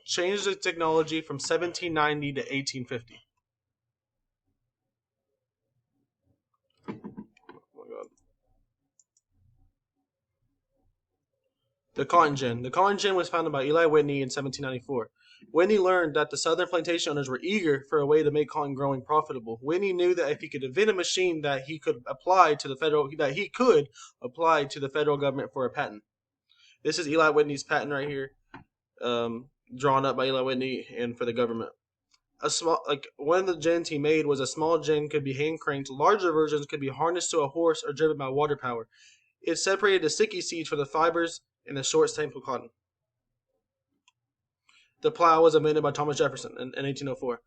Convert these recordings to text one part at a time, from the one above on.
changed the technology from 1790 to 1850? Oh my God. The cotton gin. The cotton gin was founded by Eli Whitney in 1794. Whitney learned that the southern plantation owners were eager for a way to make cotton growing profitable. Whitney knew that if he could invent a machine that he could apply to the federal government for a patent. This is Eli Whitney's patent right here, drawn up by Eli Whitney and for the government. One of the gins he made was a small gin could be hand cranked. Larger versions could be harnessed to a horse or driven by water power. It separated the sticky seeds from the fibers in the short stem of cotton. The plow was invented by Thomas Jefferson in 1804.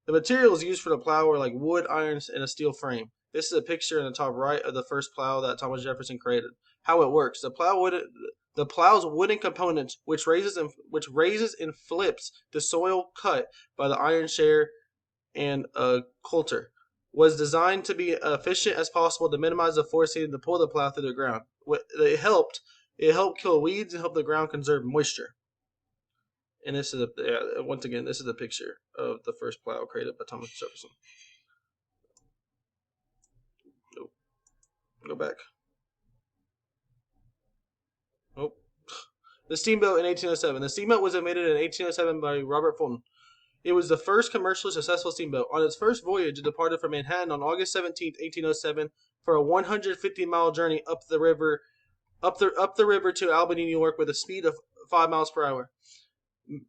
The materials used for the plow were like wood, irons, and a steel frame. This is a picture in the top right of the first plow that Thomas Jefferson created. How it works: the plow's wooden components, which raises and flips the soil cut by the iron share and a coulter, was designed to be efficient as possible to minimize the force needed to pull the plow through the ground. It helped kill weeds and help the ground conserve moisture. And this is once again, this is a picture of the first plow created by Thomas Jefferson. Nope. Go back. Nope. The steamboat in 1807. The steamboat was invented in 1807 by Robert Fulton. It was the first commercially successful steamboat. On its first voyage, it departed from Manhattan on August 17th, 1807, for a 150-mile journey up the river to Albany, New York, with a speed of 5 miles per hour.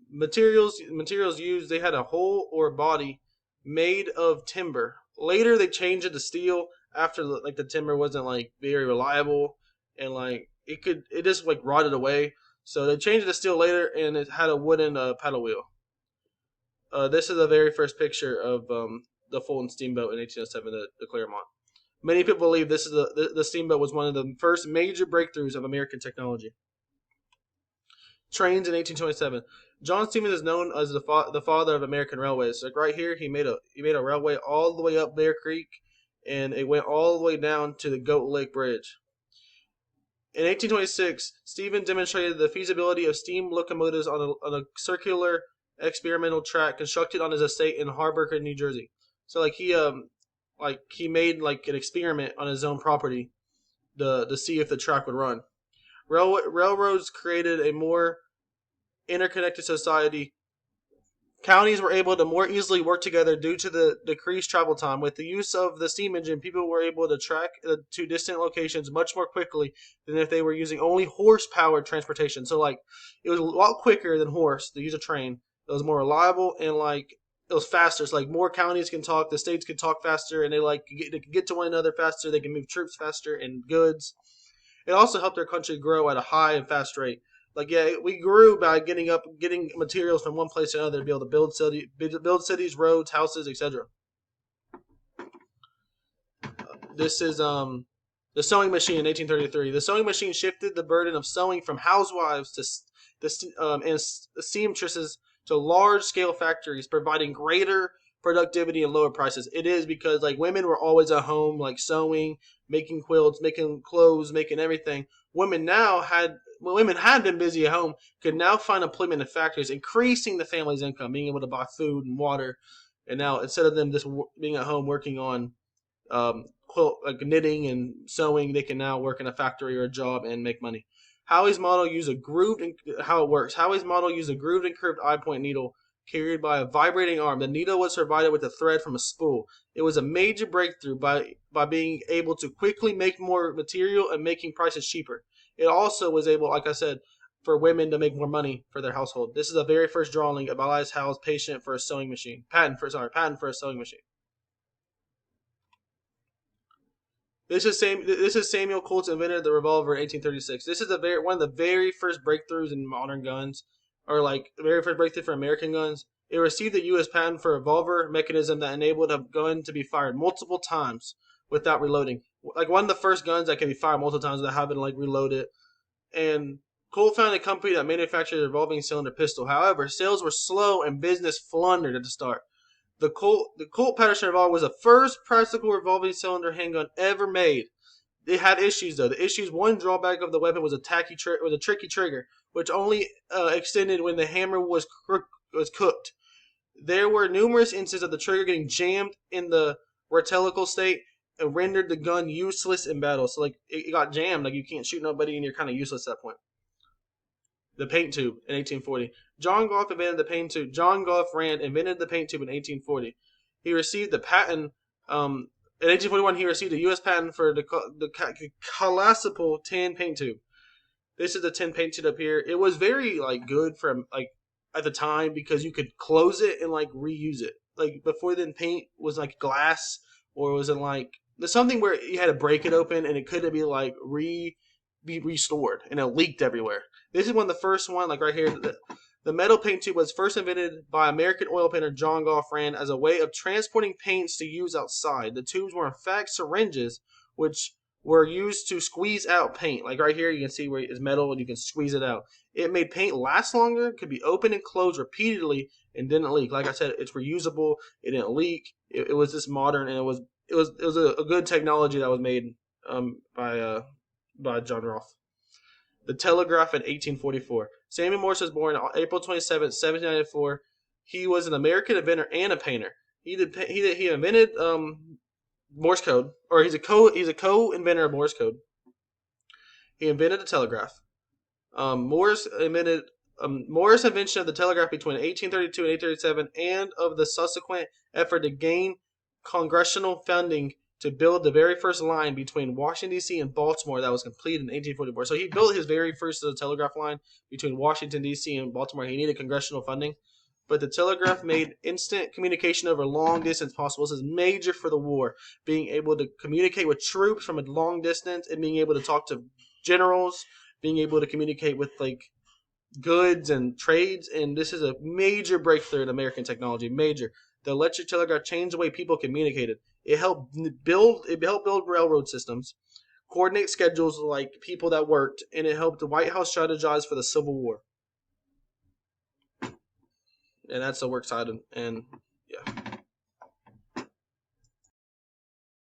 Materials used: they had a hull or body made of timber. Later they changed it to steel after the timber wasn't very reliable, and it just rotted away. So they changed it to steel later, and it had a wooden paddle wheel. This is the very first picture of the Fulton steamboat in 1807, the Claremont. Many people believe the steamboat was one of the first major breakthroughs of American technology. Trains in 1827. John Stevens is known as the father of American railways. Right here, he made a railway all the way up Bear Creek, and it went all the way down to the Goat Lake Bridge. In 1826, Stevens demonstrated the feasibility of steam locomotives on a circular experimental track constructed on his estate in Hoboken, New Jersey. So he made an experiment on his own property to see if the track would run. Railroads created a more interconnected society. Counties were able to more easily work together due to the decreased travel time. With the use of the steam engine, people were able to track to distant locations much more quickly than if they were using only horse-powered transportation. So it was a lot quicker than horse to use a train. It was more reliable, and it was faster. It's more counties can talk, the states can talk faster, and they can get to one another faster. They can move troops faster and goods. It also helped their country grow at a high and fast rate. We grew by getting materials from one place to another to be able to build cities, roads, houses, etc. This is the sewing machine in 1833. The sewing machine shifted the burden of sewing from housewives and seamstresses to large-scale factories, providing greater productivity and lower prices. It is because women were always at home, sewing, making quilts, making clothes, making everything. Women had been busy at home, could now find employment in factories, increasing the family's income, being able to buy food and water. And now, instead of them just being at home working on knitting and sewing, they can now work in a factory or a job and make money. Howie's model used a grooved and curved eye point needle carried by a vibrating arm. The needle was provided with a thread from a spool. It was a major breakthrough by being able to quickly make more material and making prices cheaper. It also was able, like I said, for women to make more money for their household. This is the very first drawing of Elias Howe's patent for a sewing machine. This is Samuel Colt's invented the revolver in 1836. This is one of the very first breakthroughs in modern guns, or the very first breakthrough for American guns. It received the U.S. patent for a revolver mechanism that enabled a gun to be fired multiple times without reloading. One of the first guns that can be fired multiple times without having to reload it. And Colt founded a company that manufactured a revolving cylinder pistol. However, sales were slow and business floundered at the start. The Colt Patterson revolver was the first practical revolving cylinder handgun ever made. It had issues though. One drawback of the weapon was a tricky trigger, which only extended when the hammer was cooked. There were numerous instances of the trigger getting jammed in the retilical state and rendered the gun useless in battle. So like it got jammed, like you can't shoot nobody and you're kind of useless at that point. The paint tube in 1840. John Goff invented the paint tube. John Goff Rand invented the paint tube in 1840. He received the patent. In 1841, he received a U.S. patent for the collapsible tin paint tube. This is the tin paint tube up here. It was very like good from like at the time because you could close it and like reuse it. Like before then, paint was like glass or was it like there's something where you had to break it open and it couldn't be like be restored and it leaked everywhere. This is one of the first one, like right here. The metal paint tube was first invented by American oil painter John Goff Rand as a way of transporting paints to use outside. The tubes were in fact syringes, which were used to squeeze out paint. Like right here, you can see where it's metal and you can squeeze it out. It made paint last longer, could be opened and closed repeatedly, and didn't leak. Like I said, it's reusable. It didn't leak. It was just modern, and it was a good technology that was made by John Roth. The telegraph in 1844. Samuel Morse was born on April 27, 1794. He was an American inventor and a painter. He invented Morse code, or he's a co-inventor of Morse code. He invented the telegraph. Morse invention of the telegraph between 1832 and 1837, and of the subsequent effort to gain congressional funding to build the very first line between Washington, D.C. and Baltimore that was completed in 1844. So he built his very first telegraph line between Washington, D.C. and Baltimore. He needed congressional funding. But the telegraph made instant communication over long distance possible. This is major for the war. Being able to communicate with troops from a long distance and being able to talk to generals, being able to communicate with like goods and trades. And this is a major breakthrough in American technology. Major. The electric telegraph changed the way people communicated. It helped build railroad systems, coordinate schedules like people that worked, and it helped the White House strategize for the Civil War. And that's the work side. And